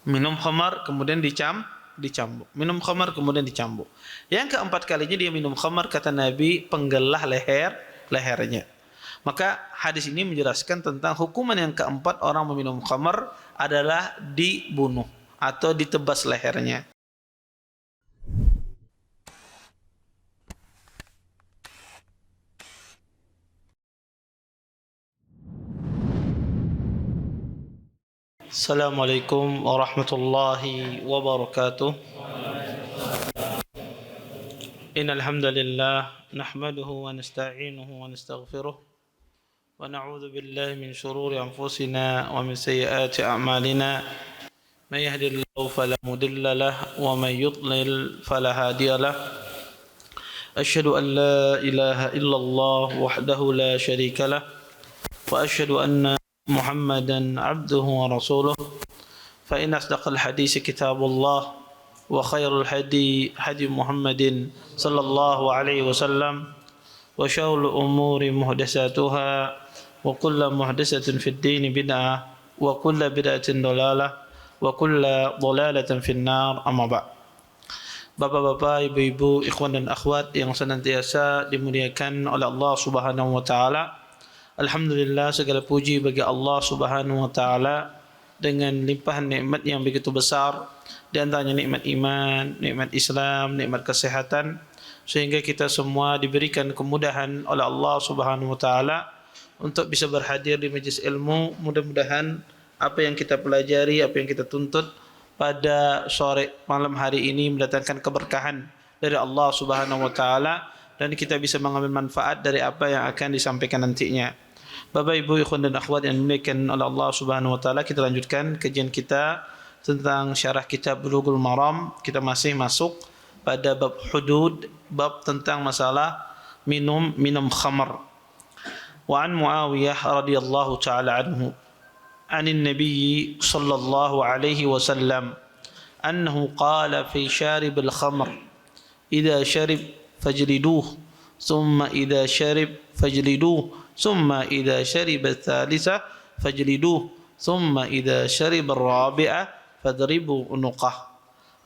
Minum khamar kemudian dicambuk. Minum khamar kemudian dicambuk. Yang keempat kalinya dia minum khamar, kata Nabi, penggelah lehernya. Maka hadis ini menjelaskan tentang hukuman yang keempat orang meminum khamar adalah dibunuh atau ditebas lehernya. Assalamualaikum warahmatullahi wabarakatuh. Innal hamdalillah nahmaduhu wa nasta'inuhu wa nastaghfiruh wa na'udzu billahi min shururi anfusina wa min sayyiati a'malina. May yahdihillahu fala mudilla lahu wa may yudlil fala hadiya lahu. Asyhadu an la ilaha illallah wahdahu la syarika lah wa asyhadu anna محمدا عبده ورسوله فإن أصدق الحديث كتاب الله وخير الهدي هدي محمد صلى الله عليه وسلم وشر الأمور محدثاتها وكل محدثة في الدين بدعة وكل بدعة ضلالة وكل ضلالة في النار أما بعد. Bapak-bapak, ibu-ibu, ikhwan dan akhwat yang senantiasa dimuliakan oleh Allah Subhanahu wa taala. Alhamdulillah, segala puji bagi Allah Subhanahu wa taala dengan limpahan nikmat yang begitu besar, di antaranya nikmat iman, nikmat Islam, nikmat kesehatan, sehingga kita semua diberikan kemudahan oleh Allah Subhanahu wa taala untuk bisa berhadir di majelis ilmu. Mudah-mudahan apa yang kita pelajari, apa yang kita tuntut pada sore malam hari ini mendatangkan keberkahan dari Allah Subhanahu wa taala dan kita bisa mengambil manfaat dari apa yang akan disampaikan nantinya. Bapak, Ibu, ikhwan dan akhwat yang dimuliakan oleh Allah Subhanahu wa taala, kita lanjutkan kajian kita tentang syarah kitab Bulughul Maram. Kita masih masuk pada bab hudud, bab tentang masalah minum khamar. Wa an Muawiyah radhiyallahu taala anhu, anin Nabi sallallahu alaihi wasallam annahu qala fi syaribil khamr idza syarib fajliduhu thumma idza syarib fajliduhu ثم إذا شرب الثالثة فاجلدوه ثم إذا شرب الرابعة فاضربوا عنقه.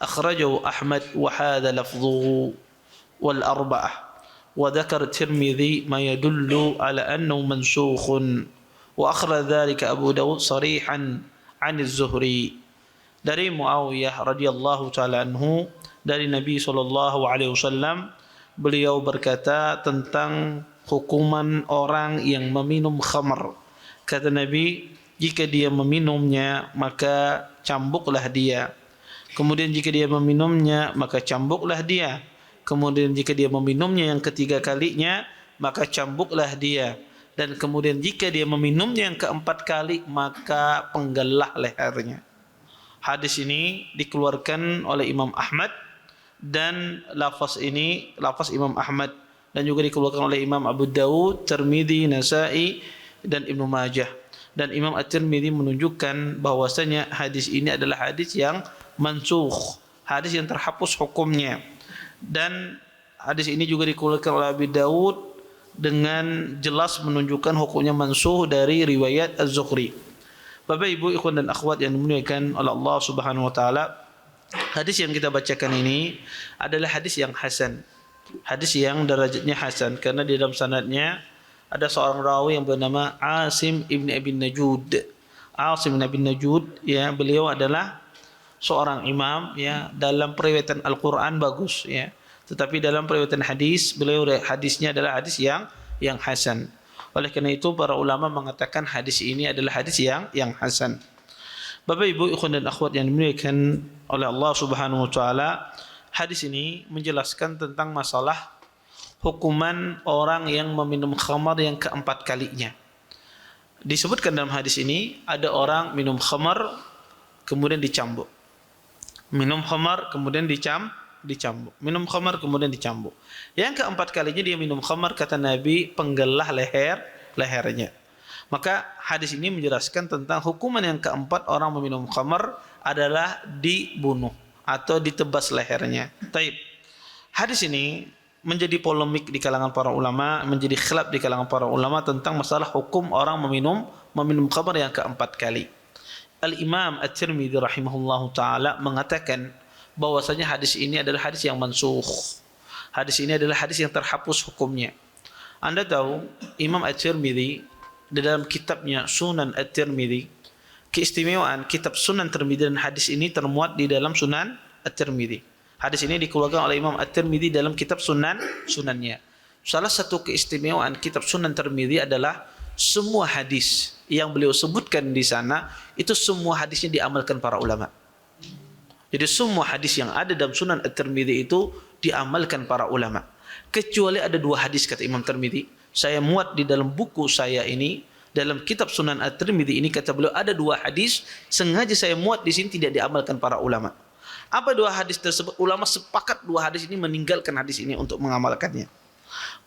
أخرجه أحمد وهذا لفظه والأربعة. وذكر الترمذي ما يدل على أنه منسوخ وأخرج ذلك أبو داود صريحا عن الزهري. Dari Muawiyah radhiyallahu taala anhu, dari Nabi sallallahu alaihi wasallam, beliau berkata tentang hukuman orang yang meminum khamar. Kata Nabi, jika dia meminumnya maka cambuklah dia. Kemudian jika dia meminumnya maka cambuklah dia. Kemudian jika dia meminumnya yang ketiga kalinya maka cambuklah dia. Dan kemudian jika dia meminumnya yang keempat kali maka penggelah lehernya. Hadis ini dikeluarkan oleh Imam Ahmad, dan lafaz ini lafaz Imam Ahmad, dan juga dikeluarkan oleh Imam Abu Dawud, Tirmidzi, Nasa'i, dan Ibnu Majah. Dan Imam At-Tirmidzi menunjukkan bahwasanya hadis ini adalah hadis yang mansukh, hadis yang terhapus hukumnya. Dan hadis ini juga dikeluarkan oleh Abu Dawud dengan jelas menunjukkan hukumnya mansukh dari riwayat Az-Zuhri. Bapak, Ibu, ikhwan dan akhwat yang dimuliakan oleh Allah Subhanahu wa taala, hadis yang kita bacakan ini adalah hadis yang hasan. Hadis yang derajatnya hasan karena di dalam sanadnya ada seorang rawi yang bernama Asim ibn Abi Najud. Asim ibn Abi Najud, ya, beliau adalah seorang imam, ya, dalam periwayatan Al-Qur'an bagus, ya. Tetapi dalam periwayatan hadis, beliau hadisnya adalah hadis yang hasan. Oleh karena itu para ulama mengatakan hadis ini adalah hadis yang hasan. Bapak, Ibu, ikhwan dan akhwat yang dimuliakan oleh Allah Subhanahu wa taala, hadis ini menjelaskan tentang masalah hukuman orang yang meminum khamar yang keempat kalinya. Disebutkan dalam hadis ini ada orang minum khamar kemudian dicambuk. Minum khamar kemudian dicambuk. Minum khamar kemudian dicambuk. Yang keempat kalinya dia minum khamar, kata Nabi, penggelah lehernya. Maka hadis ini menjelaskan tentang hukuman yang keempat orang meminum khamar adalah dibunuh atau ditebas lehernya. Taib. Hadis ini menjadi polemik di kalangan para ulama, menjadi khilaf di kalangan para ulama tentang masalah hukum orang meminum khamar yang keempat kali. Al-Imam At-Tirmidzi rahimahullahu taala mengatakan bahwasanya hadis ini adalah hadis yang mansukh. Hadis ini adalah hadis yang terhapus hukumnya. Anda tahu Imam At-Tirmidzi di dalam kitabnya Sunan At-Tirmidzi, keistimewaan kitab Sunan Tirmidzi dan hadis ini termuat di dalam Sunan At-Tirmidzi. Hadis ini dikeluarkan oleh Imam At-Tirmidzi dalam kitab Sunannya. Salah satu keistimewaan kitab Sunan Tirmidzi adalah semua hadis yang beliau sebutkan di sana itu semua hadisnya diamalkan para ulama. Jadi semua hadis yang ada dalam Sunan At-Tirmidzi itu diamalkan para ulama. Kecuali ada 2 hadis kata Imam Tirmidzi, saya muat di dalam buku saya ini, dalam kitab Sunan At-Tirmidzi ini kata beliau ada 2 hadis sengaja saya muat di sini tidak diamalkan para ulama. Apa 2 hadis tersebut? Ulama sepakat 2 hadis ini meninggalkan hadis ini untuk mengamalkannya.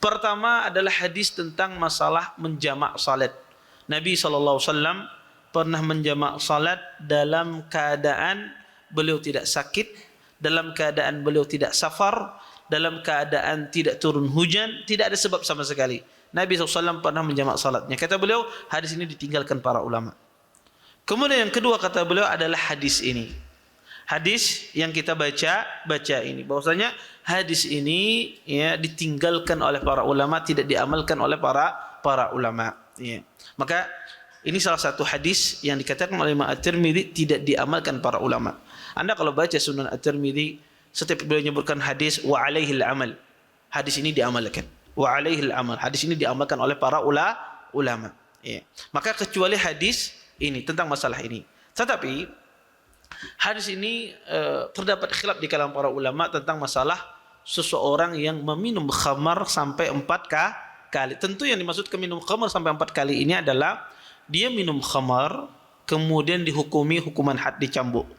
Pertama adalah hadis tentang masalah menjamak salat. Nabi SAW pernah menjamak salat dalam keadaan beliau tidak sakit, dalam keadaan beliau tidak safar, dalam keadaan tidak turun hujan, tidak ada sebab sama sekali. Nabi SAW pernah menjamak salatnya. Kata beliau, hadis ini ditinggalkan para ulama. Kemudian yang kedua kata beliau adalah hadis ini. Hadis yang kita baca ini, bahwasanya hadis ini ya ditinggalkan oleh para ulama, tidak diamalkan oleh para ulama. Ya. Maka ini salah satu hadis yang dikatakan oleh Imam At-Tirmidzi tidak diamalkan para ulama. Anda kalau baca Sunan At-Tirmidzi, setiap beliau menyebutkan hadis wa alaihil amal, hadis ini diamalkan. Wa alaihil amal, hadis ini diamalkan oleh para ulama. Ya. Maka kecuali hadis ini tentang masalah ini. Tetapi hadis ini terdapat khilaf di kalangan para ulama tentang masalah seseorang yang meminum khamar sampai 4 kali. Tentu yang dimaksudkan minum khamar sampai 4 kali ini adalah dia minum khamar kemudian dihukumi hukuman had, dicambuk,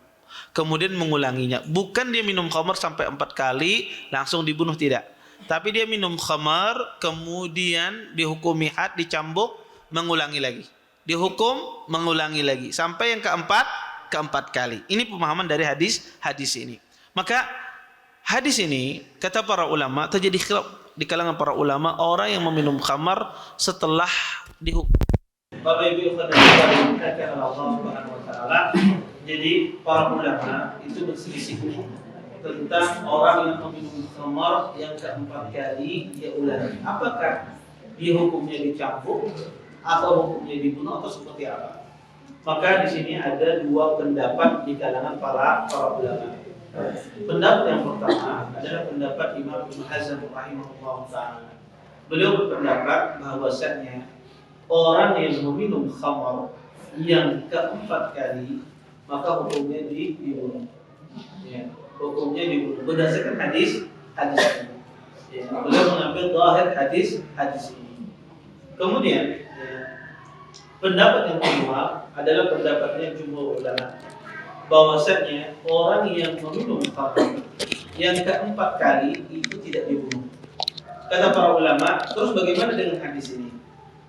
kemudian mengulanginya. Bukan dia minum khamar sampai 4 kali langsung dibunuh, tidak. Tapi dia minum khamar kemudian dihukumi had, dicambuk, mengulangi lagi, dihukum, mengulangi lagi sampai yang keempat kali. Ini pemahaman dari hadis ini. Maka hadis ini kata para ulama terjadi khilaf di kalangan para ulama orang yang meminum khamar setelah dihukum. Bapak Ibu yang Allah Subhanahu wa taala. Jadi para ulama itu berselisih tentang orang yang meminum khamar yang keempat kali dia ulangi. Apakah dia hukumnya dicambuk atau hukumnya dibunuh atau seperti apa? Maka di sini ada 2 pendapat di kalangan para ulama. Pendapat yang pertama adalah pendapat Imam Ibnu Hazm rahimahullah taala. Beliau berpendapat bahwasanya orang yang meminum khamar yang keempat kali maka hukumnya dibunuh. Ya, hukumnya dibunuh berdasarkan hadis ini. Ya, beliau mengambil zahir hadis ini. Kemudian pendapat yang kedua adalah pendapatnya jumhur ulama, bahwasanya orang yang meminum khamar yang keempat kali itu tidak dibunuh. Kata para ulama, terus bagaimana dengan hadis ini?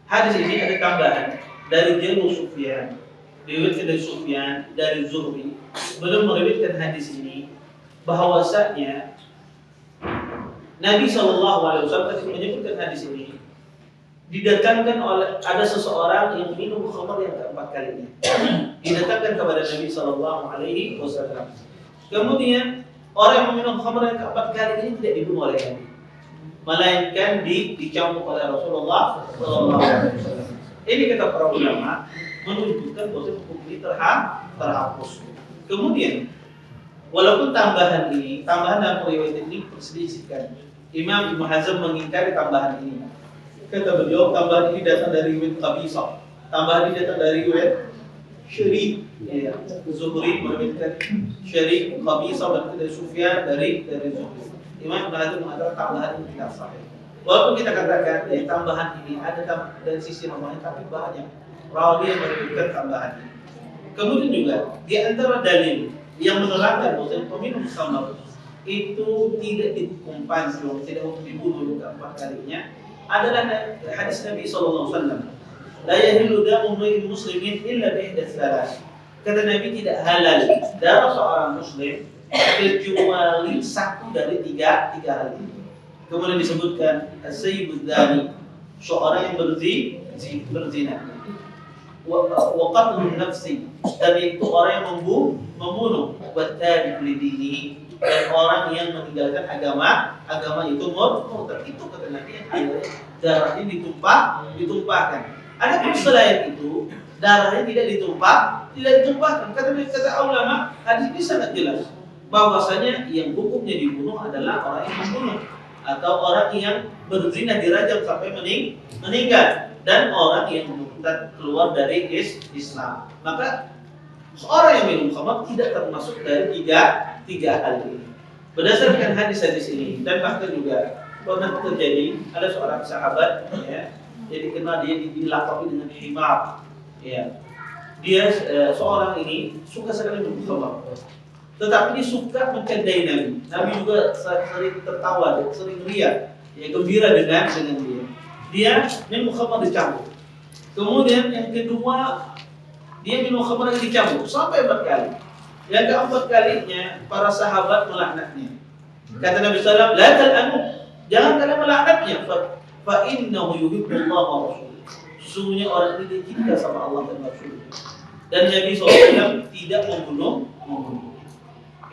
Hadis ini ada tambahan dari Jalul Sufyan, diriwayatkan dari Sufyan, dari Zuhri. Belum meriwayatkan hadis ini bahwasanya Nabi SAW menyebutkan hadis ini didatangkan oleh ada seseorang yang minum khamar yang keempat kalinya. Didatangkan kepada Nabi SAW. Kemudian orang yang meminum khamar yang keempat kali ini tidak dibunuh oleh Nabi, melainkan dicambuk oleh Rasulullah SAW. Ini kata para ulama menunjukkan bahwa hukum ini terhapus. Kemudian walaupun tambahan dalam riwayat ini perselisihkan, Imam Ibnu Hazm mengingkari tambahan ini. Kata beliau, tambahan ini datang dari riwayat Qabisah. Tambahan ini datang dari riwayat Syarik. Ya, Zuhri meriwayatkan Syarik, Qabisah dan dari Sufyan dari Zuhri. Imam Ibnu Hazm mengatakan tambahan ini tidak sahih. Walaupun kita katakan tambahan ini ada dari sisi namanya, tapi banyak rawi yang meriwayatkan tambahan ini. Kemudian juga di antara dalil yang menerangkan bahwa peminum khamar itu tidak dihukum panjang, tidak hukum dibunuh keempat kalinya adalah hadis Nabi SAW. La yahillu damu imri'in muslimin illa bi ihdath thalath. Kata Nabi, tidak halal darah seorang muslim kecuali satu dari tiga hal ini. Kemudian disebutkan as-sayyibud dzani, seorang yang berzina, wa qatlun nafsi, dan itu orang yang membunuh, wa tariku lidinihi, dan orang yang meninggalkan agama itu murtad. Itu kata Nabi yang darahnya ditumpahkan. Adapun selain itu darahnya tidak ditumpahkan. Kata ulama, hadis ini sangat jelas bahwasanya yang hukumnya dibunuh adalah orang yang membunuh atau orang yang berzina dirajam sampai meninggal, dan orang yang murtad keluar dari Islam. Maka seorang yang minum khamar tidak termasuk dari tiga hal ini. Berdasarkan hadis-hadis ini, dan bahkan juga pernah terjadi ada seorang sahabat, ya, jadi kenal dia dilakabi dengan himar, ya. Dia seorang ini suka sekali minum khamar, tetapi dia suka mencandai Nabi. Nabi juga sering tertawa, sering ria, ya, gembira dengan dia. Dia minum khamar dicambuk. Kemudian yang kedua, dia minum khamar dicambuk sampai 4 kali. Yang keempat kalinya para sahabat melaknatnya. Kata Nabi SAW, la tal'anu, jangan kalian melaknatnya. Fa innahu yuhibbullah wa rasuluh. Sesungguhnya orang ini cinta sama Allah dan Rasul. Dan Nabi SAW tidak membunuh.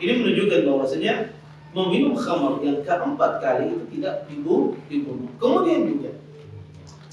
Ini menunjukkan bahwasanya meminum khamar yang keempat kali itu tidak dibunuh. Kemudian juga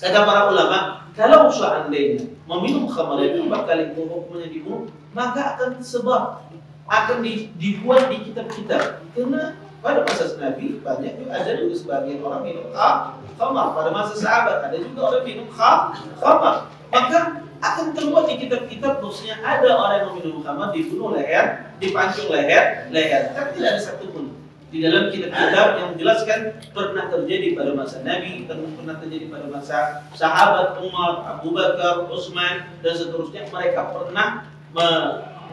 kata para ulama, kalau seandainya meminum khamar yang keempat kali itu hukumnya dibunuh, maka akan dibuat di kitab-kitab. Karena pada masa Nabi banyak juga ada juga sebagian orang minum khamar. Pada masa sahabat ada juga orang minum khamar. Maka akan terbuat di kitab-kitab bahwasanya ada orang yang meminum khamar dibunuh leher, dipancung leher. Tapi tidak ada satupun di dalam kitab-kitab yang menjelaskan pernah terjadi pada masa Nabi, pernah terjadi pada masa sahabat Umar, Abu Bakar, Utsman dan seterusnya. Mereka pernah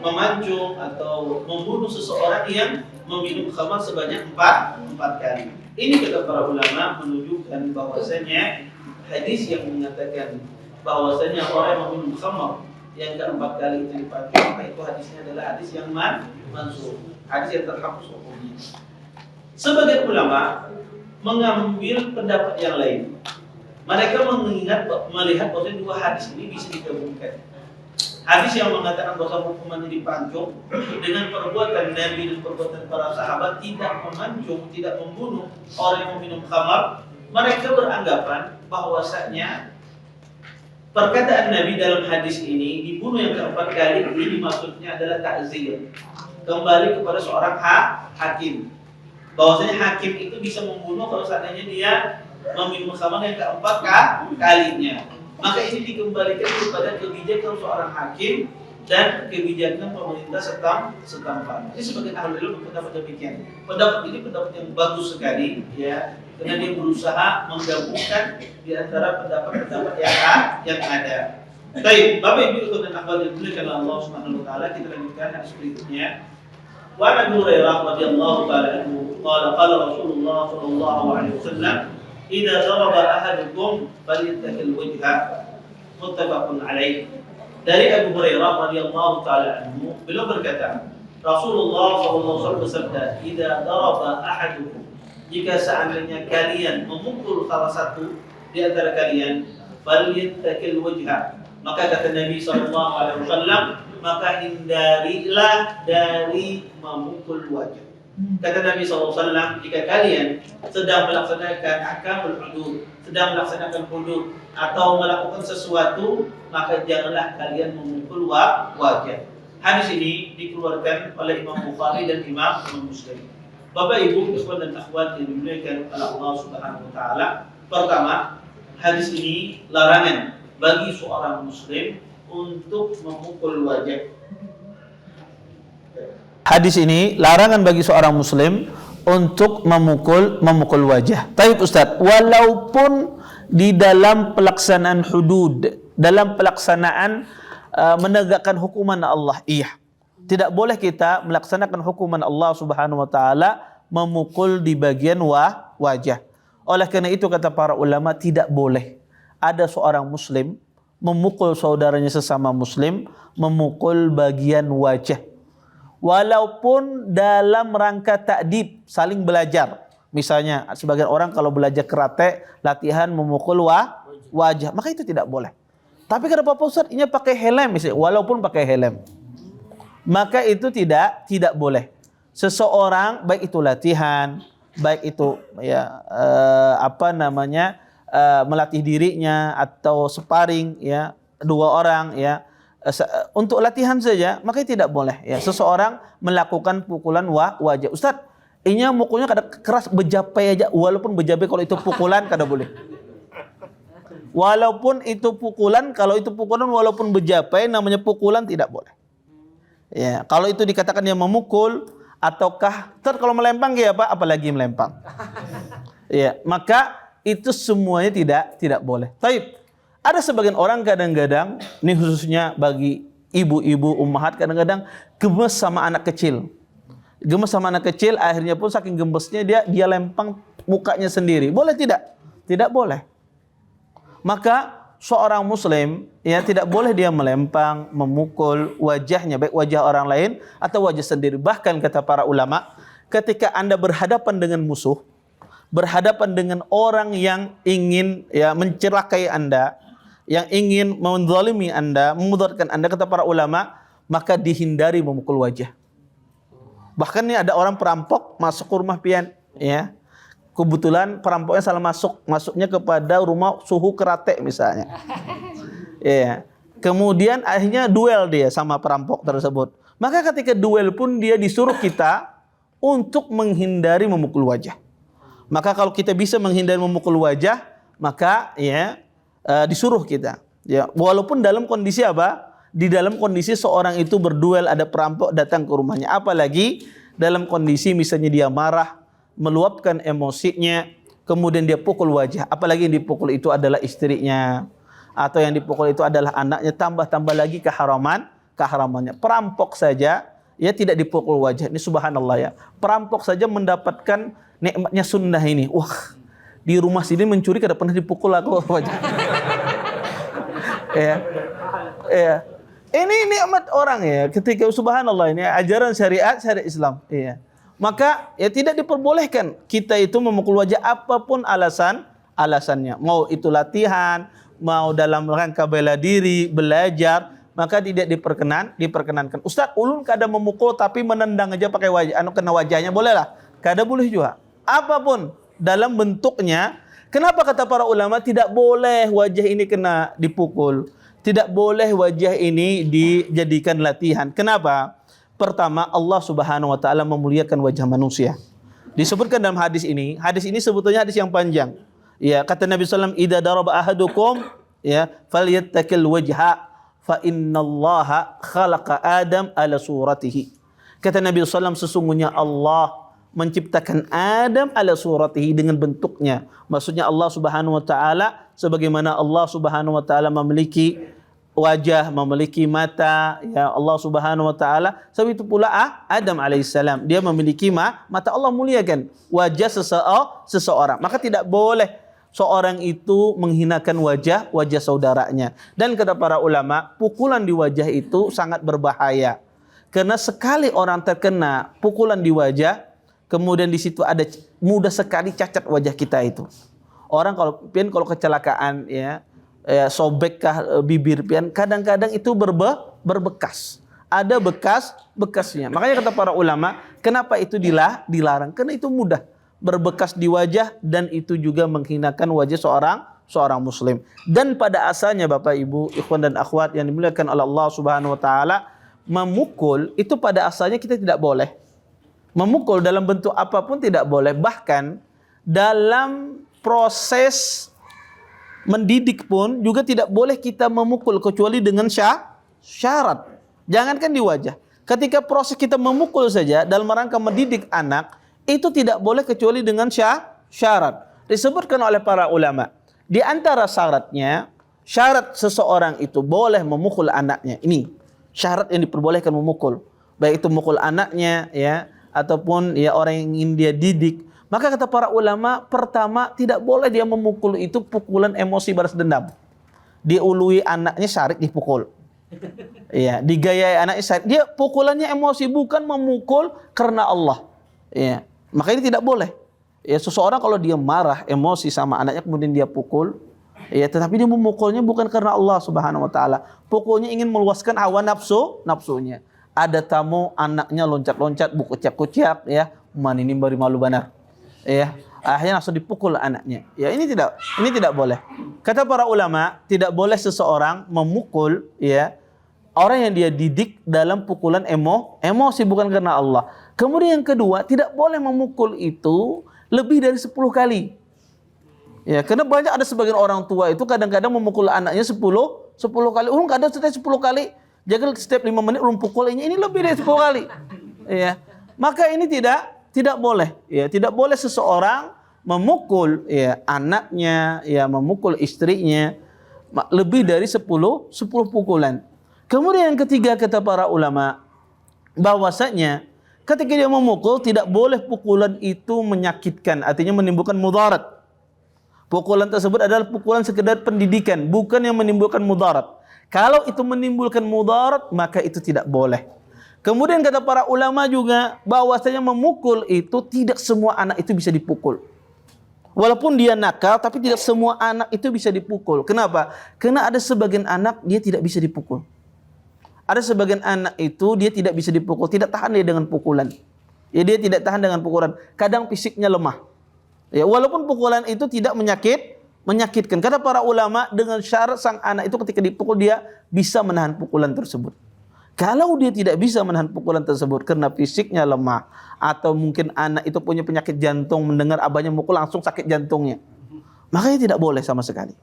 memancung atau membunuh seseorang yang meminum khamar sebanyak 4 kali. Ini kata para ulama menunjukkan bahwasanya hadis yang mengatakan bahwasanya orang yang meminum khamar yang keempat kali itu dipancung, maka itu hadisnya adalah hadis yang mansukh, hadis yang terhapus hukumnya. Sebagian ulama mengambil pendapat yang lain. Mereka melihat bahwa 2 hadis ini bisa digabungkan. Hadis yang mengatakan bahwa hukumannya dipancung dengan perbuatan Nabi dan perbuatan para sahabat tidak memancung, tidak membunuh orang yang meminum khamar. Mereka beranggapan bahwasanya perkataan Nabi dalam hadis ini dibunuh yang keempat kali ini maksudnya adalah takzir, kembali kepada seorang hakim. Bahwasanya hakim itu bisa membunuh kalau seandainya dia meminum khamar yang keempat kalinya. Maka ini dikembalikan kepada kebijakan seorang hakim dan kebijakan pemerintah setempat. Ini sebagai ahli ilmu pendapat demikian. Pendapat ini pendapat yang bagus sekali, ya, karena dia berusaha menggabungkan di antara pendapat-pendapat yang ada. Baik, Bapak Ibu dan akhwat yang dimuliakan Allah Subhanahu wa taala, kita lanjutkan hadis berikutnya. Wa Abu Hurairah radhiyallahu ta'ala anhu qala Rasulullah sallallahu alaihi wasallam, "Idza daraba ahadukum falyattaqil wajha." Muttafaqun alaih. Dari Abu Hurairah radhiyallahu ta'ala anhu, beliau berkata, Rasulullah sallallahu alaihi wasallam bersabda, "Idza daraba ahadukum," jika seandainya kalian memukul salah satu di antara kalian, falyattaqil wajha, maka kata Nabi sallallahu alaihi wasallam, maka hindarilah dari memukul wajah. Kata Nabi SAW, jika kalian sedang melaksanakan ahkamul hudud, sedang melaksanakan hudud atau melakukan sesuatu, maka janganlah kalian memukul wajah. Hadis ini dikeluarkan oleh Imam Bukhari dan Imam Muslim. Bapak Ibu, ikhwan dan akhwat yang dimuliakan oleh Allah Subhanahu wa taala. Pertama, hadis ini larangan bagi seorang muslim untuk memukul wajah. Hadis ini larangan bagi seorang muslim untuk memukul wajah. Baik Ustaz, walaupun di dalam pelaksanaan hudud, dalam pelaksanaan menegakkan hukuman Allah, iya, tidak boleh kita melaksanakan hukuman Allah Subhanahu wa taala memukul di bagian wajah. Oleh karena itu kata para ulama, tidak boleh ada seorang muslim memukul saudaranya sesama muslim, memukul bagian wajah. Walaupun dalam rangka ta'dib, saling belajar. Misalnya sebagian orang kalau belajar karate, latihan memukul wajah, maka itu tidak boleh. Tapi kata Pak Ustaz, ini pakai helm misalnya, walaupun pakai helm, maka itu tidak boleh. Seseorang baik itu latihan, baik itu ya melatih dirinya atau sparring ya, dua orang ya, untuk latihan saja, maka tidak boleh ya seseorang melakukan pukulan wajah. Ustaz, ini mukulnya kada keras bejapai aja, walaupun bejapai kalau itu pukulan kada boleh. Walaupun itu pukulan, kalau itu pukulan walaupun bejapai namanya pukulan tidak boleh. Ya, kalau itu dikatakan dia memukul ataukah kalau melempang ya Pak, apalagi melempang. Ya, maka itu semuanya tidak boleh. Taib. Ada sebagian orang kadang-kadang, ini khususnya bagi ibu-ibu ummahat, kadang-kadang gemes sama anak kecil. Gemes sama anak kecil, akhirnya pun saking gemesnya dia lempang mukanya sendiri. Boleh tidak? Tidak boleh. Maka seorang muslim ya tidak boleh dia melempang, memukul wajahnya, baik wajah orang lain atau wajah sendiri. Bahkan kata para ulama, ketika Anda berhadapan dengan musuh, berhadapan dengan orang yang ingin ya mencelakai Anda, yang ingin menzalimi Anda, memudaratkan Anda, kata para ulama, maka dihindari memukul wajah. Bahkan nih ada orang perampok masuk ke rumah pian, ya. Kebetulan perampoknya salah masuknya kepada rumah suhu kerate misalnya. Ya. Kemudian akhirnya duel dia sama perampok tersebut. Maka ketika duel pun dia disuruh kita untuk menghindari memukul wajah. Maka kalau kita bisa menghindari memukul wajah, maka ya disuruh kita. Ya, walaupun dalam kondisi apa? Di dalam kondisi seorang itu berduel, ada perampok datang ke rumahnya. Apalagi dalam kondisi misalnya dia marah, meluapkan emosinya, kemudian dia pukul wajah. Apalagi yang dipukul itu adalah istrinya, atau yang dipukul itu adalah anaknya, tambah lagi keharamannya. Perampok saja ya tidak dipukul wajah. Ini subhanallah ya. Perampok saja mendapatkan nikmatnya sunnah ini. Wah, di rumah sini mencuri kada pernah dipukul aku wajah. Ya. Ini nikmat orang ya. Ketika subhanallah ini ajaran syariat Islam. Iya. Maka ya tidak diperbolehkan kita itu memukul wajah apapun alasannya. Mau itu latihan, mau dalam rangka bela diri, belajar, maka tidak diperkenankan. Ustaz, ulun kada memukul tapi menendang aja pakai wajah, kena wajahnya boleh lah. Kada boleh juga. Apapun dalam bentuknya. Kenapa kata para ulama tidak boleh wajah ini kena dipukul? Tidak boleh wajah ini dijadikan latihan. Kenapa? Pertama, Allah Subhanahu wa taala memuliakan wajah manusia. Disebutkan dalam hadis ini sebetulnya hadis yang panjang. Ya, kata Nabi sallallahu alaihi wasallam, "Idza daraba ahadukum ya falyattakil wajha fa innallaha khalaqa Adam ala suratihi." Kata Nabi sallallahu alaihi wasallam, sesungguhnya Allah menciptakan Adam ala suratihi, dengan bentuknya. Maksudnya Allah Subhanahu wa taala sebagaimana Allah Subhanahu wa taala memiliki wajah, memiliki mata, ya Allah Subhanahu wa taala. Sebab itu pula Adam alaihissalam, dia memiliki mata. Allah muliakan wajah seseorang. Maka tidak boleh seorang itu menghinakan wajah saudaranya. Dan kata para ulama, pukulan di wajah itu sangat berbahaya. Karena sekali orang terkena pukulan di wajah, kemudian di situ ada mudah sekali cacat wajah kita itu. Orang kalau kecelakaan ya sobekkah bibir pian, kadang-kadang itu berbekas. Ada bekasnya. Makanya kata para ulama, kenapa itu dilarang? Karena itu mudah berbekas di wajah dan itu juga menghinakan wajah seorang muslim. Dan pada asalnya Bapak Ibu, ikhwan dan akhwat yang dimuliakan oleh Allah Subhanahu wa taala, memukul itu pada asalnya kita tidak boleh. Memukul dalam bentuk apapun tidak boleh. Bahkan dalam proses mendidik pun juga tidak boleh kita memukul kecuali dengan syarat. Jangankan di wajah. Ketika proses kita memukul saja dalam rangka mendidik anak, itu tidak boleh kecuali dengan syarat. Disebutkan oleh para ulama. Di antara syaratnya, syarat seseorang itu boleh memukul anaknya. Ini syarat yang diperbolehkan memukul. Baik itu memukul anaknya ya, ataupun ya orang yang ingin dia didik. Maka kata para ulama, pertama tidak boleh dia memukul itu pukulan emosi balas dendam. Diului anaknya syarik dipukul. Iya, digayai anaknya syarik. Dia pukulannya emosi, bukan memukul karena Allah. Iya, maka ini tidak boleh. Ya, seseorang kalau dia marah, emosi sama anaknya kemudian dia pukul, Ya, tetapi dia memukulnya bukan karena Allah Subhanahu wa taala. Pukulnya ingin meluaskan hawa nafsunya. Ada tamu, anaknya loncat-loncat, kuciak-kuciak, ya. Man ini bari malu benar. Ya, akhirnya langsung dipukul anaknya. Ya, ini tidak boleh. Kata para ulama, tidak boleh seseorang memukul, ya, orang yang dia didik dalam pukulan emosi bukan karena Allah. Kemudian yang kedua, tidak boleh memukul itu lebih dari 10 kali. Ya, karena banyak ada sebagian orang tua itu kadang-kadang memukul anaknya 10 kali. Kadang setiap 10 kali. Jangan setiap 5 menit pukul ini lebih dari 10 kali. Ya. Maka ini tidak boleh. Ya, tidak boleh seseorang memukul, ya, anaknya, ya, memukul istrinya lebih dari 10 pukulan. Kemudian yang ketiga kata para ulama bahwasanya ketika dia memukul tidak boleh pukulan itu menyakitkan, artinya menimbulkan mudarat. Pukulan tersebut adalah pukulan sekedar pendidikan, bukan yang menimbulkan mudarat. Kalau itu menimbulkan mudarat, maka itu tidak boleh. Kemudian kata para ulama juga bahwasanya memukul itu tidak semua anak itu bisa dipukul. Walaupun dia nakal, tapi tidak semua anak itu bisa dipukul. Kenapa? Karena ada sebagian anak dia tidak bisa dipukul. Ada sebagian anak itu dia tidak bisa dipukul, tidak tahan dia dengan pukulan. Ya, dia tidak tahan dengan pukulan. Kadang fisiknya lemah. Ya, walaupun pukulan itu tidak menyakitkan. Kata para ulama dengan syarat sang anak itu ketika dipukul dia bisa menahan pukulan tersebut. Kalau dia tidak bisa menahan pukulan tersebut karena fisiknya lemah atau mungkin anak itu punya penyakit jantung, mendengar abahnya mukul langsung sakit jantungnya, makanya tidak boleh sama sekali.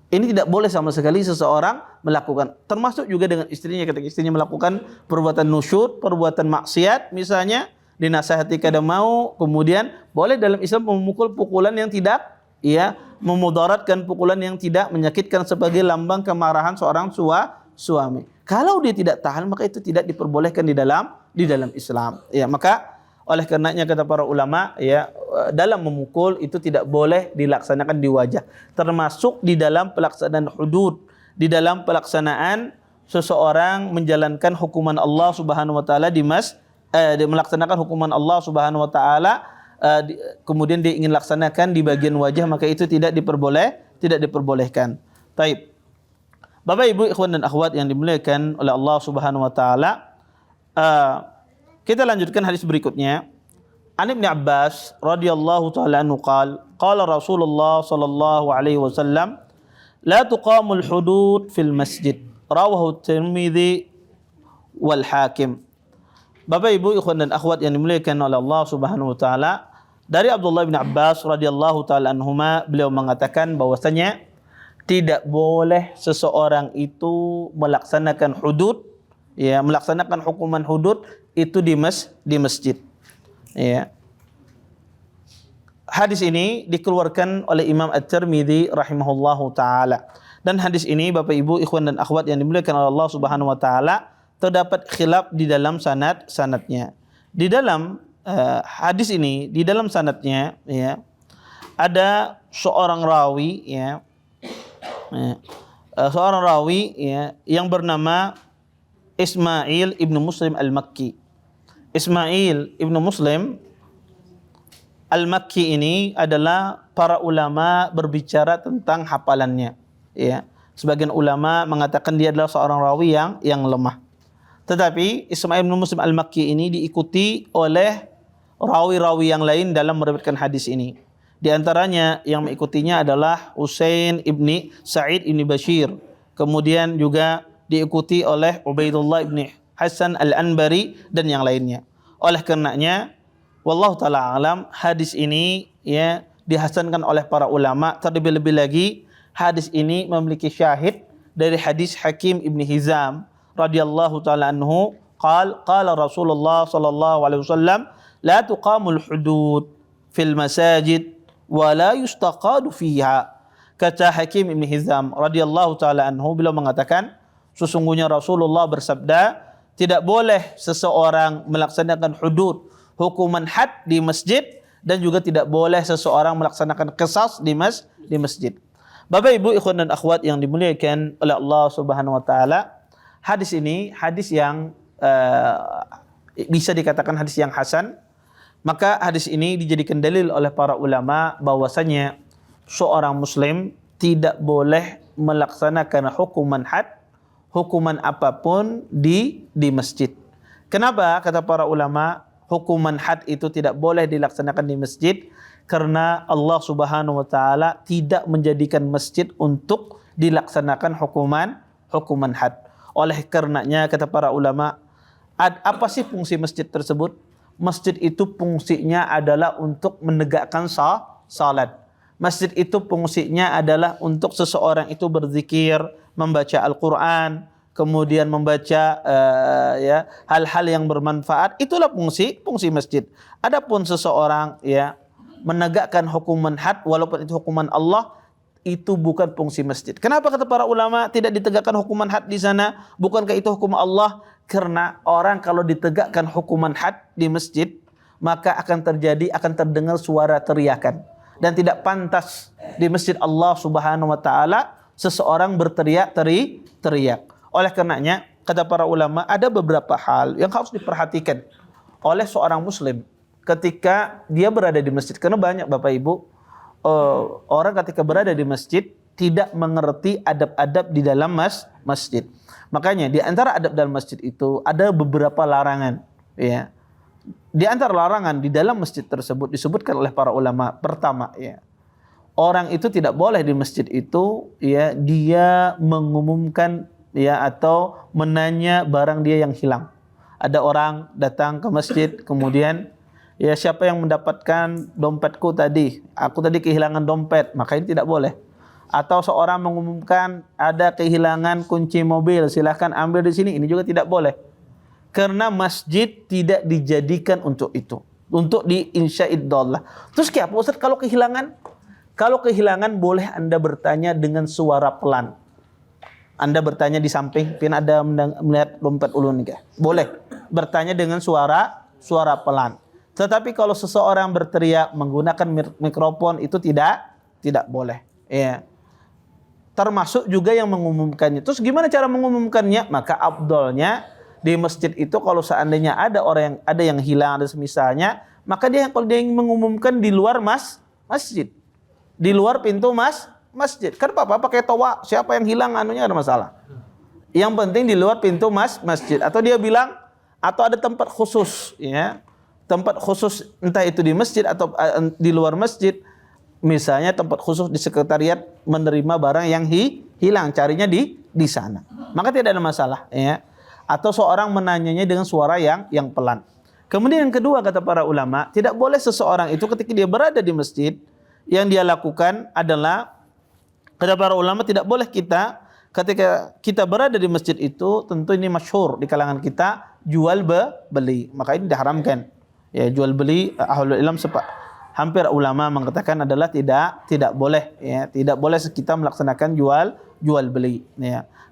Ini tidak boleh sama sekali seseorang melakukan. Termasuk juga dengan istrinya ketika istrinya melakukan perbuatan nusyud, perbuatan maksiat misalnya, dinasihati kadang mau, kemudian boleh dalam Islam memukul pukulan yang tidak, ya, memudaratkan, pukulan yang tidak menyakitkan sebagai lambang kemarahan seorang suami. Kalau dia tidak tahan, maka itu tidak diperbolehkan di dalam Islam. Ya, maka oleh karenanya kata para ulama, ya, dalam memukul itu tidak boleh dilaksanakan di wajah. Termasuk di dalam pelaksanaan hudud, di dalam pelaksanaan seseorang menjalankan hukuman Allah Subhanahu wa taala dia melaksanakan hukuman Allah Subhanahu wa taala, kemudian dia ingin laksanakan di bagian wajah, maka itu tidak diperbolehkan. Taib. Bapak Ibu ikhwan dan akhwat yang dimuliakan oleh Allah Subhanahu wa taala, kita lanjutkan hadis berikutnya. An Ibnu Abbas radhiyallahu taala anhu qala Rasulullah sallallahu alaihi wasallam la tuqamul hudud fil masjid rawahu Tirmidzi wal Hakim. Bapak Ibu ikhwan dan akhwat yang dimuliakan oleh Allah Subhanahu wa taala, dari Abdullah bin Abbas radhiyallahu taala anhuma, beliau mengatakan bahwasanya tidak boleh seseorang itu melaksanakan hudud, ya, melaksanakan hukuman hudud itu di masjid. Ya. Hadis ini dikeluarkan oleh Imam At-Tirmidzi rahimahullahu taala. Dan hadis ini Bapak Ibu ikhwan dan akhwat yang dimuliakan oleh Allah Subhanahu wa taala, terdapat khilaf di dalam sanadnya. Di dalam hadis ini, di dalam sanadnya, ya, ada seorang rawi, ya, ya, yang bernama Ismail ibnu Muslim al-Makki. Ismail ibnu Muslim al-Makki ini adalah para ulama berbicara tentang hafalannya. Ya, sebagian ulama mengatakan dia adalah seorang rawi yang lemah. Tetapi Ismail bin Muslim al-Makki ini diikuti oleh rawi-rawi yang lain dalam meriwayatkan hadis ini. Di antaranya yang mengikutinya adalah Husain ibni Sa'id ibni Bashir. Kemudian juga diikuti oleh Ubaidullah ibni Hasan al-Anbari dan yang lainnya. Oleh karenanya, wallahu taala alam, hadis ini, ya, dihasankan oleh para ulama. Terlebih-lebih lagi hadis ini memiliki syahid dari hadis Hakim ibni Hizam radhiyallahu taala anhu, qala Rasulullah sallallahu alaihi wasallam la tuqamul hudud fil masajid wa la yustaqadu fiha. Kata Hakim ibn Hizam radhiyallahu taala anhu, beliau mengatakan sesungguhnya Rasulullah bersabda, tidak boleh seseorang melaksanakan hudud, hukuman had di masjid, dan juga tidak boleh seseorang melaksanakan qisas di masjid. Bapak Ibu ikhwan dan akhwat yang dimuliakan oleh Allah Subhanahu wa taala, hadis ini hadis yang bisa dikatakan hadis yang hasan. Maka hadis ini dijadikan dalil oleh para ulama bahwasanya seorang muslim tidak boleh melaksanakan hukuman apapun di masjid. Kenapa? Kata para ulama, hukuman had itu tidak boleh dilaksanakan di masjid karena Allah Subhanahu wa taala tidak menjadikan masjid untuk dilaksanakan hukuman had. Oleh karenanya kata para ulama, apa sih fungsi masjid tersebut? Masjid itu fungsinya adalah untuk menegakkan salat. Masjid itu fungsinya adalah untuk seseorang itu berzikir, membaca Al-Quran, kemudian membaca hal-hal yang bermanfaat. Itulah fungsi masjid. Adapun seseorang menegakkan hukuman had, walaupun itu hukuman Allah, itu bukan fungsi masjid. Kenapa kata para ulama tidak ditegakkan hukuman had di sana? Bukankah itu hukum Allah? Karena orang kalau ditegakkan hukuman had di masjid, maka akan terdengar suara teriakan. Dan tidak pantas di masjid Allah Subhanahu wa taala seseorang teriak. Oleh karenanya, kata para ulama, ada beberapa hal yang harus diperhatikan oleh seorang muslim ketika dia berada di masjid. Karena banyak Bapak Ibu, orang ketika berada di masjid tidak mengerti adab-adab di dalam masjid. Makanya di antara adab dalam masjid itu ada beberapa larangan. Ya. Di antara larangan di dalam masjid tersebut disebutkan oleh para ulama. Pertama, orang itu tidak boleh di masjid itu dia mengumumkan atau menanya barang dia yang hilang. Ada orang datang ke masjid kemudian siapa yang mendapatkan dompetku tadi? Aku tadi kehilangan dompet, maka ini tidak boleh. Atau seorang mengumumkan ada kehilangan kunci mobil, silahkan ambil di sini, ini juga tidak boleh. Karena masjid tidak dijadikan untuk itu, untuk diinsya'id dollah. Terus kayak apa Ustaz kalau kehilangan? Kalau kehilangan boleh Anda bertanya dengan suara pelan. Anda bertanya di samping, pin ada melihat dompet ulun nih, boleh bertanya dengan suara pelan. Tetapi kalau seseorang berteriak menggunakan mikrofon itu tidak boleh. Termasuk juga yang mengumumkannya. Terus gimana cara mengumumkannya? Maka afdolnya di masjid itu kalau seandainya ada yang hilang, ada semisalnya, maka kalau dia ingin mengumumkan di luar masjid, di luar pintu masjid. Kan apa pakai toa, siapa yang hilang anunya ada masalah. Yang penting di luar pintu masjid. Atau dia bilang, atau ada tempat khusus, tempat khusus entah itu di masjid atau di luar masjid. Misalnya tempat khusus di sekretariat menerima barang yang hilang, carinya di sana. Maka tidak ada masalah, Atau seorang menanyanya dengan suara yang pelan. Kemudian yang kedua kata para ulama, tidak boleh seseorang itu ketika dia berada di masjid, yang dia lakukan adalah, kata para ulama, tidak boleh kita ketika kita berada di masjid itu, tentu ini masyhur di kalangan kita, jual beli. Maka ini diharamkan. Jual beli, ahlul ilm hampir ulama mengatakan adalah tidak boleh, tidak boleh kita melaksanakan jual beli,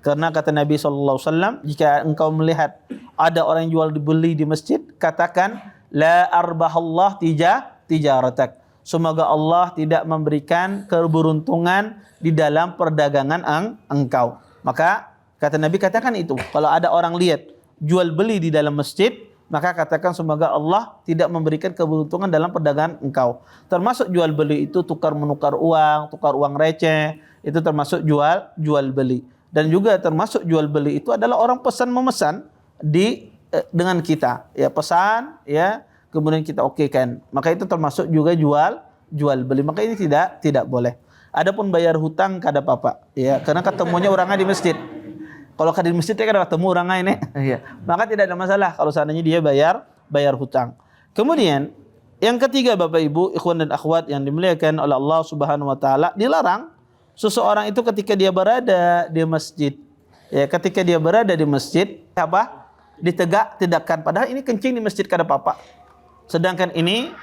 Karena kata Nabi SAW, jika engkau melihat ada orang jual beli di masjid, katakan la arbahallah tijaratak. Semoga Allah tidak memberikan keberuntungan di dalam perdagangan engkau. Maka kata Nabi katakan itu. Kalau ada orang lihat jual beli di dalam masjid, maka katakan semoga Allah tidak memberikan keberuntungan dalam perdagangan engkau. Termasuk jual beli itu tukar uang receh, itu termasuk jual beli. Dan juga termasuk jual beli itu adalah orang pesan memesan dengan kita, pesan, kemudian kita okekan. Maka itu termasuk juga jual beli. Maka ini tidak boleh. Adapun bayar hutang kada apa-apa, karena ketemunya orangnya di masjid. Kalau di masjid kan ketemu orangnya ini, maka tidak ada masalah kalau seandainya dia bayar hutang. Kemudian yang ketiga Bapak Ibu, ikhwan dan akhwat yang dimuliakan oleh Allah Subhanahu wa taala, dilarang seseorang itu ketika dia berada di masjid, ketika dia berada di masjid ditegakkan, padahal ini kencing di masjid kada apa-apa. Sedangkan ini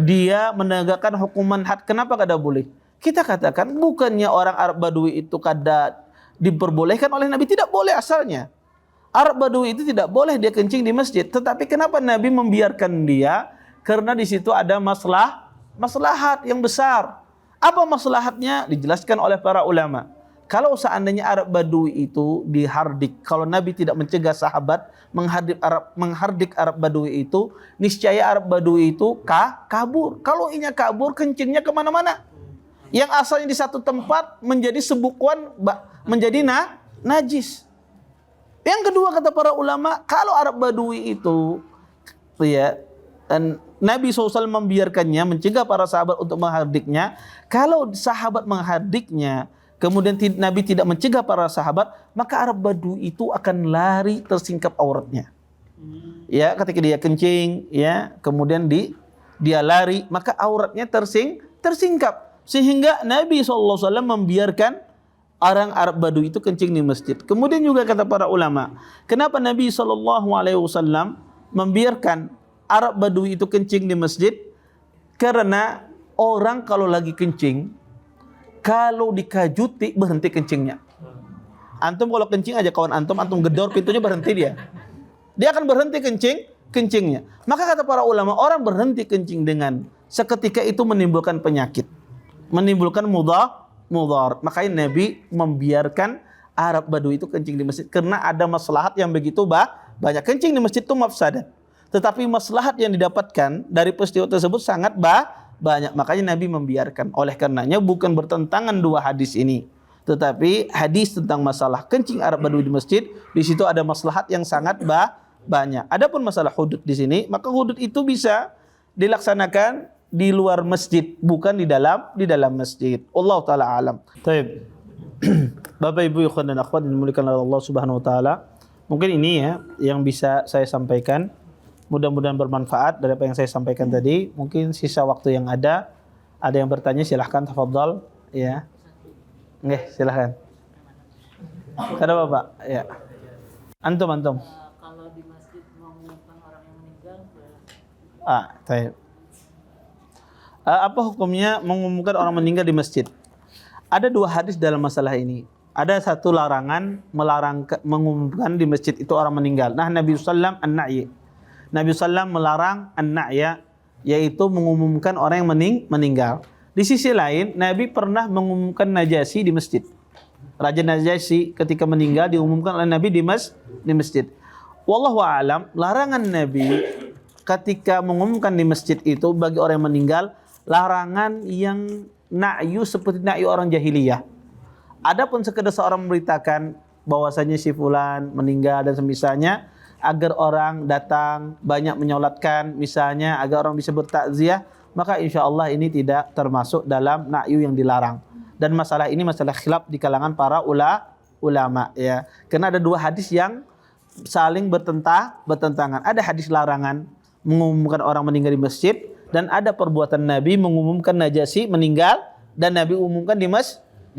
dia menegakkan hukuman had, kenapa kada boleh? Kita katakan bukannya orang Arab Badui itu kada diperbolehkan oleh Nabi, tidak boleh asalnya. Arab Badui itu tidak boleh dia kencing di masjid, tetapi kenapa Nabi membiarkan dia? Karena di situ ada maslahat yang besar. Apa maslahatnya? Dijelaskan oleh para ulama. Kalau seandainya Arab Badui itu dihardik, kalau Nabi tidak mencegah sahabat menghardik Arab Badui itu, niscaya Arab Badui itu kabur. Kalau inya kabur, kencingnya kemana-mana. Yang asalnya di satu tempat menjadi sebukuan, menjadi najis. Yang kedua kata para ulama, kalau Arab Badui itu ya, dan Nabi SAW membiarkannya, mencegah para sahabat untuk menghardiknya. Kalau sahabat menghardiknya, kemudian Nabi tidak mencegah para sahabat, maka Arab Badui itu akan lari tersingkap auratnya. Ya, ketika dia kencing, ya, kemudian dia lari, maka auratnya tersingkap. Sehingga Nabi SAW membiarkan orang Arab Badui itu kencing di masjid. Kemudian juga kata para ulama, kenapa Nabi SAW membiarkan Arab Badui itu kencing di masjid? Karena orang kalau lagi kencing, kalau dikajuti berhenti kencingnya. Antum kalau kencing aja kawan antum gedor pintunya berhenti dia. Dia akan berhenti kencingnya. Maka kata para ulama, orang berhenti kencing dengan seketika itu menimbulkan penyakit, menimbulkan mudar. Makanya Nabi membiarkan Arab Badui itu kencing di masjid karena ada maslahat yang begitu banyak. Kencing di masjid itu mafsadat. Tetapi maslahat yang didapatkan dari peristiwa tersebut sangat banyak. Makanya Nabi membiarkan. Oleh karenanya bukan bertentangan dua hadis ini, tetapi hadis tentang masalah kencing Arab Badui di masjid, di situ ada maslahat yang sangat banyak. Adapun masalah hudud di sini, maka hudud itu bisa dilaksanakan di luar masjid, bukan di dalam masjid. Allah taala alam. Baik. Bapak Ibu ikhwan dan akhwat yang dimuliakan oleh Allah Subhanahu wa taala. Mungkin ini ya yang bisa saya sampaikan. Mudah-mudahan bermanfaat dari apa yang saya sampaikan tadi. Mungkin sisa waktu yang ada yang bertanya silahkan tafadhol ya. Nggih, silahkan. Ada Bapak? Ya. Antum. Kalau di masjid mengumumkan orang yang meninggal, Baik. Apa hukumnya mengumumkan orang meninggal di masjid? Ada dua hadis dalam masalah ini. Ada satu larangan, melarang mengumumkan di masjid itu orang meninggal. Nah, Nabi SAW an-na'yi. Nabi SAW melarang an-na'ya, yaitu mengumumkan orang yang meninggal. Di sisi lain, Nabi pernah mengumumkan Najasyi di masjid. Raja Najasyi ketika meninggal diumumkan oleh Nabi di masjid. Wallahu a'lam, larangan Nabi ketika mengumumkan di masjid itu bagi orang yang meninggal, larangan yang na'yu seperti na'yu orang jahiliyah. Adapun sekedar seorang memberitakan bahwasanya si fulan meninggal dan semisalnya, agar orang datang banyak menyolatkan misalnya, agar orang bisa bertakziah, maka insya Allah ini tidak termasuk dalam na'yu yang dilarang. Dan masalah ini masalah khilaf di kalangan para ulama ya. Karena ada dua hadis yang saling bertentangan. Ada hadis larangan mengumumkan orang meninggal di masjid, dan ada perbuatan Nabi mengumumkan Najasyi meninggal dan Nabi umumkan di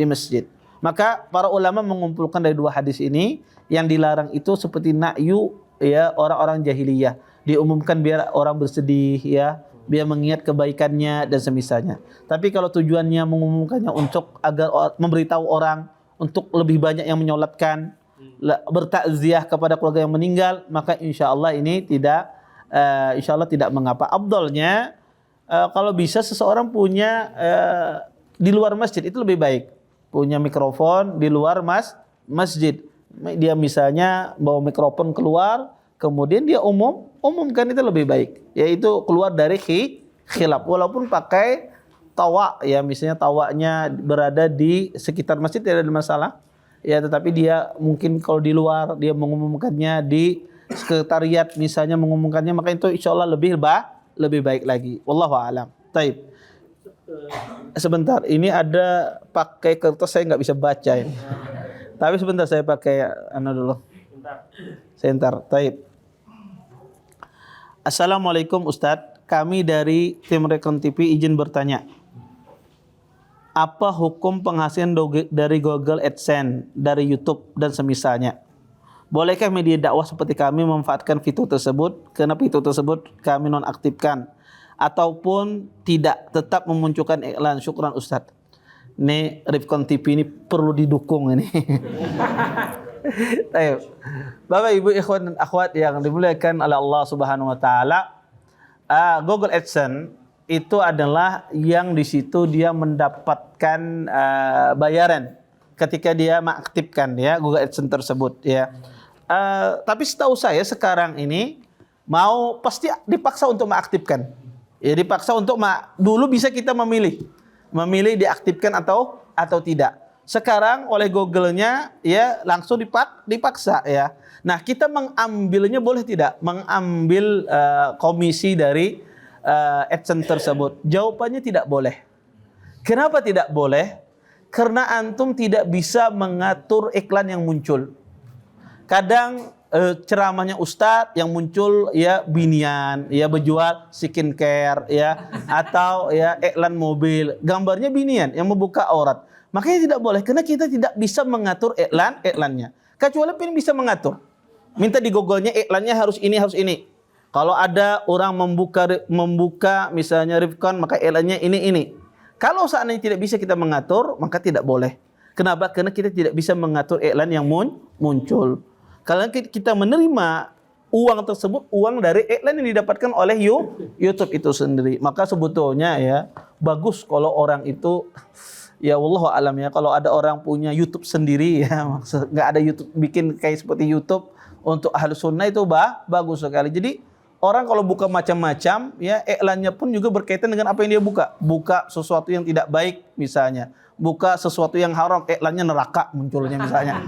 masjid. Maka para ulama mengumpulkan dari dua hadis ini, yang dilarang itu seperti na'yu ya orang-orang jahiliyah, diumumkan biar orang bersedih ya, biar mengingat kebaikannya dan semisalnya. Tapi kalau tujuannya mengumumkannya untuk agar memberitahu orang untuk lebih banyak yang menyolatkan, bertakziah kepada keluarga yang meninggal, maka insya Allah ini tidak mengapa. Afdalnya kalau bisa seseorang punya di luar masjid itu lebih baik. Punya mikrofon di luar masjid. Dia misalnya bawa mikrofon keluar, kemudian dia umumkan, itu lebih baik. Yaitu keluar dari khilaf. Walaupun pakai tawa ya, misalnya tawanya berada di sekitar masjid tidak ada masalah. Ya, tetapi dia mungkin kalau di luar dia mengumumkannya di sekretariat misalnya mengumumkannya, maka itu insya Allah lebih baik lagi. Wallahu a'lam. Taib. Sebentar, ini ada pakai kertas saya nggak bisa baca ini. Tapi sebentar saya pakai dulu. Sebentar. Taib. Assalamualaikum Ustadz, kami dari tim Rekon TV izin bertanya. Apa hukum penghasilan dari Google AdSense, dari YouTube dan semisalnya? Bolehkah media dakwah seperti kami memanfaatkan fitur tersebut? Karena fitur tersebut kami nonaktifkan, ataupun tidak, tetap memunculkan iklan? Syukran Ustadz. Ini Rekon TV ini perlu didukung ini. Ayo. Bapak Ibu ikhwan dan akhwat yang dimuliakan oleh Allah Subhanahu wa taala, Google AdSense itu adalah yang di situ dia mendapatkan bayaran ketika dia mengaktifkan ya Google AdSense tersebut ya. Tapi setahu saya sekarang ini pasti dipaksa untuk mengaktifkan. Ya dipaksa untuk dulu bisa kita memilih. memilih diaktifkan atau tidak. Sekarang oleh Google-nya ya langsung dipaksa ya. Nah, kita mengambilnya boleh tidak? Mengambil komisi dari AdSense tersebut. Jawabannya tidak boleh. Kenapa tidak boleh? Karena antum tidak bisa mengatur iklan yang muncul. Kadang ceramahnya ustadz yang muncul ya binian, ya berjual skincare ya, atau ya iklan mobil, gambarnya binian yang membuka aurat. Makanya tidak boleh karena kita tidak bisa mengatur iklannya. Kecuali pun bisa mengatur. Minta di Google-nya iklannya harus ini. Kalau ada orang membuka misalnya Rifkon, maka iklannya ini. Kalau seandainya tidak bisa kita mengatur, maka tidak boleh. Kenapa? Karena kita tidak bisa mengatur iklan yang muncul. Kalau kita menerima uang tersebut, uang dari iklan yang didapatkan oleh YouTube itu sendiri. Maka sebetulnya ya bagus kalau orang itu, ya wallahu alam ya, kalau ada orang punya YouTube sendiri ya, nggak ada YouTube bikin kayak seperti YouTube untuk ahlu sunnah itu bagus sekali. Jadi orang kalau buka macam-macam ya iklannya pun juga berkaitan dengan apa yang dia buka sesuatu yang tidak baik misalnya, buka sesuatu yang haram, iklannya neraka munculnya misalnya.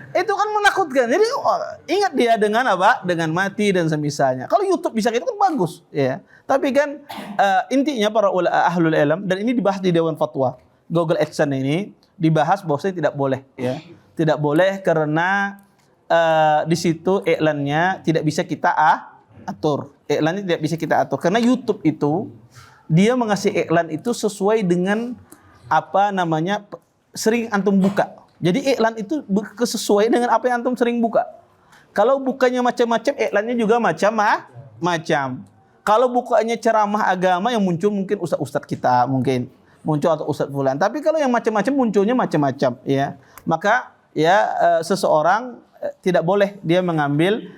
Itu kan menakutkan. Jadi ingat dia dengan apa? Dengan mati dan semisalnya. Kalau YouTube bisa gitu kan bagus ya. Tapi kan intinya para ahlul ilm, dan ini dibahas di Dewan Fatwa Google AdSense ini, dibahas bahwasanya tidak boleh ya. Tidak boleh karena di situ iklannya tidak bisa kita atur. Iklannya tidak bisa kita atur karena YouTube itu dia mengasih iklan itu sesuai dengan apa namanya sering antum buka. Jadi iklan itu sesuai dengan apa yang antum sering buka. Kalau bukanya macam-macam, iklannya juga macam-macam. Kalau bukanya ceramah agama yang muncul mungkin ustaz-ustaz kita mungkin muncul atau ustaz fulan. Tapi kalau yang macam-macam munculnya macam-macam ya. Maka ya seseorang tidak boleh dia mengambil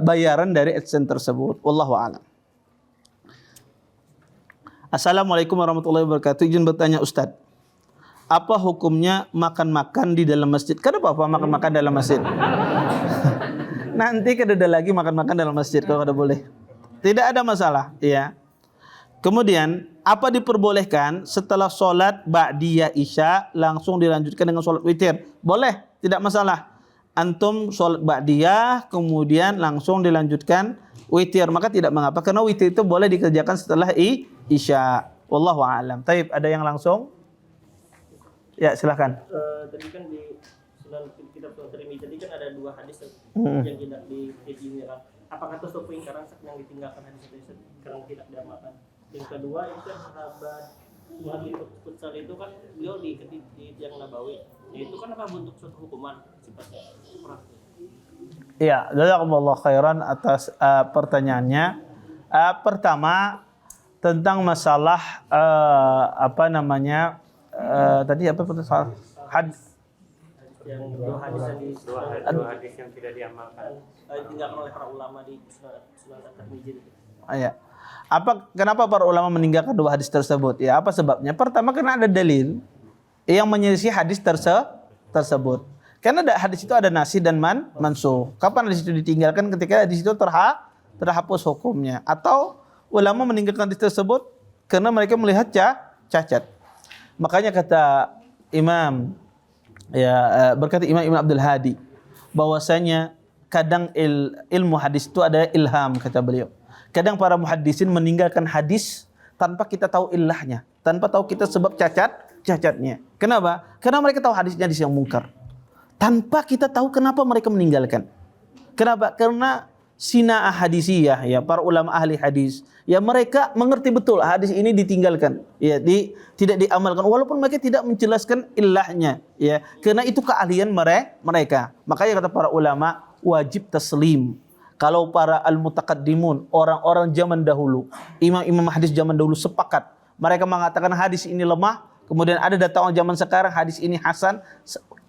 bayaran dari AdSense tersebut. Wallahu a'lam. Assalamualaikum warahmatullahi wabarakatuh. Izin bertanya Ustaz, apa hukumnya makan-makan di dalam masjid? Kenapa makan-makan dalam masjid? Nanti kada ada lagi makan-makan dalam masjid kalau kada boleh. Tidak ada masalah, ya. Kemudian, apa diperbolehkan setelah sholat ba'diyah isya langsung dilanjutkan dengan sholat witir? Boleh, tidak masalah. Antum sholat ba'diyah kemudian langsung dilanjutkan witir, maka tidak mengapa karena witir itu boleh dikerjakan setelah isya. Wallahu a'lam. Taib, ada yang langsung? Ya, silakan. Tadi kan di Sunan kitab Tirmidzi tadi kan ada dua hadis yang tidak ditinggalkan. Apakah itu suatu ingkaran yang ditinggalkan hadis itu karena tidak diamalkan? Yang kedua itu kan sahabat Muhammad Futsal itu kan beliau di yang Nabawi. Ya, itu kan apa bentuk suatu hukuman sifatnya? Iya, jazakumullah khairan atas pertanyaannya. Pertama tentang masalah apa namanya? Tadi apa pertanyaan? Yang dua hadis yang tidak diamalkan, ditinggalkan oleh para ulama di Sunan Tirmidzi. Ya. Kenapa para ulama meninggalkan dua hadis tersebut? Ya, apa sebabnya? Pertama karena ada dalil yang menyelisih hadis tersebut. Karena hadis itu ada nasih dan mansuh. Kapan hadis itu ditinggalkan? Ketika hadis itu terhapus hukumnya, atau ulama meninggalkan hadis tersebut karena mereka melihat cacat. Makanya kata Imam berkata Imam Ibn Abdul Hadi bahwasanya kadang ilmu hadis itu ada ilham, kata beliau. Kadang para muhaddisin meninggalkan hadis tanpa kita tahu ilahnya, tanpa tahu kita sebab cacatnya. Kenapa? Karena mereka tahu hadisnya hadis yang mungkar. Tanpa kita tahu kenapa mereka meninggalkan. Kenapa? Karena sina'ah hadisiyah ya, para ulama ahli hadis ya, mereka mengerti betul hadis ini ditinggalkan ya, tidak diamalkan walaupun mereka tidak menjelaskan ilahnya ya, karena itu keahlian mereka. Makanya kata para ulama wajib taslim. Kalau para al-mutaqaddimun, orang-orang zaman dahulu, imam-imam hadis zaman dahulu sepakat, mereka mengatakan hadis ini lemah, kemudian ada datang zaman sekarang hadis ini hasan,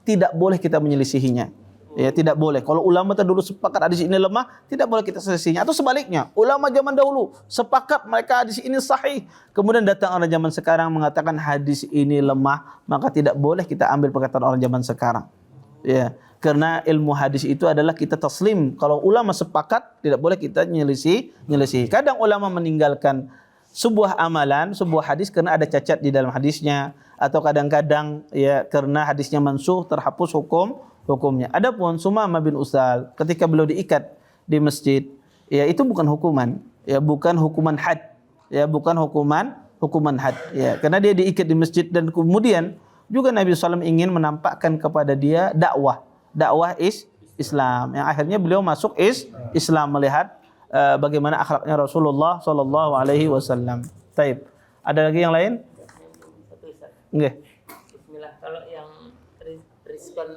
tidak boleh kita menyelisihinya. Ya, tidak boleh. Kalau ulama terdahulu sepakat hadis ini lemah, tidak boleh kita selisihinya. Atau sebaliknya, ulama zaman dahulu sepakat mereka hadis ini sahih, kemudian datang orang zaman sekarang mengatakan hadis ini lemah, maka tidak boleh kita ambil perkataan orang zaman sekarang. Ya, karena ilmu hadis itu adalah kita taslim. Kalau ulama sepakat, tidak boleh kita nyelisih. Kadang ulama meninggalkan sebuah amalan, sebuah hadis karena ada cacat di dalam hadisnya, atau kadang-kadang ya karena hadisnya mansuh, terhapus hukumnya. Adapun Sumamah bin Utsal ketika beliau diikat di masjid, ya itu bukan hukuman, ya bukan hukuman had, ya bukan hukuman had, ya karena dia diikat di masjid dan kemudian juga Nabi SAW ingin menampakkan kepada dia dakwah Islam, yang akhirnya beliau masuk Islam melihat bagaimana akhlaknya Rasulullah sallallahu alaihi wasallam. Taib. Ada lagi yang lain? Satu Ustaz. Nggih. Bismillah. Kalau yang Rizkon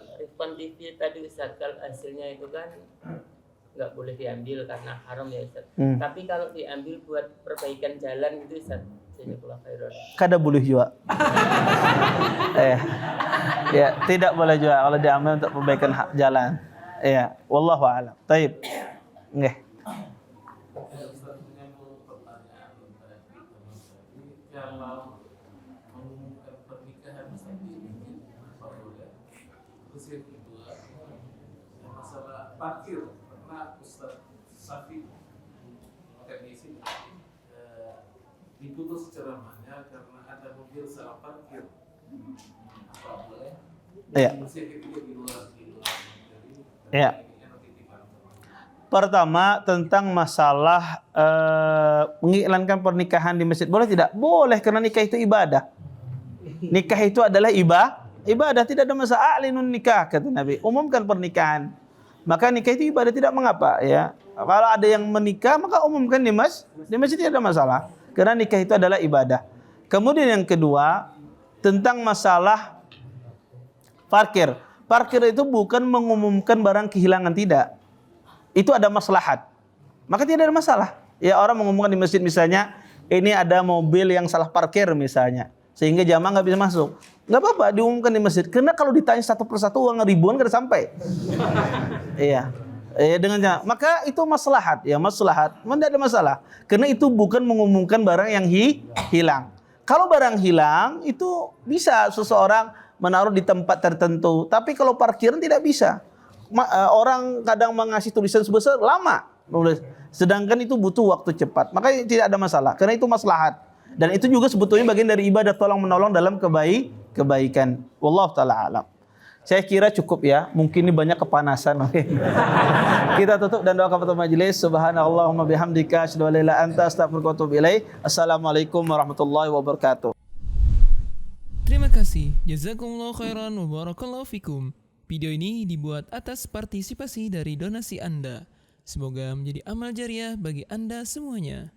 TV tadi Ustaz, kalau hasilnya itu kan nggak boleh diambil karena haram ya Ustaz. Tapi kalau diambil buat perbaikan jalan itu Ustaz, jazakallahu khairan. Kada boleh juga. Ya, tidak boleh juga kalau diambil untuk perbaikan jalan. Ya, wallahu a'lam. Taib. Nggih. Kalau mengumumkan pernikahan mungkin apa boleh. Terus yang kedua, masalah parkir. Pernah Ustaz Safi teknisi diputus ceramahnya karena ada mobil salah parkir. Apa boleh? Iya. Terus yang ketiga di luar. Iya. Pertama tentang masalah mengiklankan pernikahan di masjid. Boleh tidak? Boleh, karena nikah itu ibadah. Nikah itu adalah ibadah, tidak ada masalah. A'linun nikah kata Nabi. Umumkan pernikahan. Maka nikah itu ibadah, tidak mengapa ya. Kalau ada yang menikah maka umumkan di masjid tidak ada masalah. Karena nikah itu adalah ibadah. Kemudian yang kedua tentang masalah parkir. Parkir itu bukan mengumumkan barang kehilangan, tidak. Itu ada maslahat, maka tidak ada masalah. Ya, orang mengumumkan di masjid misalnya, ini ada mobil yang salah parkir misalnya, sehingga jamaah nggak bisa masuk. Nggak apa-apa diumumkan di masjid, karena kalau ditanya satu persatu uang ribuan nggak sampai. Iya, dengan maka itu maslahat, ya maslahat, tidak ada masalah. Karena itu bukan mengumumkan barang yang hilang. Kalau barang hilang itu bisa seseorang menaruh di tempat tertentu, tapi kalau parkiran tidak bisa. Orang kadang mengasih tulisan sebesar lama nulis, sedangkan itu butuh waktu cepat, maka tidak ada masalah karena itu maslahat, dan itu juga sebetulnya bagian dari ibadah tolong menolong dalam kebaikan. Wallahu taala alam. Saya kira cukup ya, mungkin ini banyak kepanasan. Kita tutup dan doakan penutup majelis. Subhanallahumma bihamdika asyhadu an la ilaha illa anta astaghfiruka wa atubu ilaik. Assalamualaikum warahmatullahi wabarakatuh. Terima kasih. Jazakumullah khairan wa barakallahu fikum. Video ini dibuat atas partisipasi dari donasi Anda. Semoga menjadi amal jariah bagi Anda semuanya.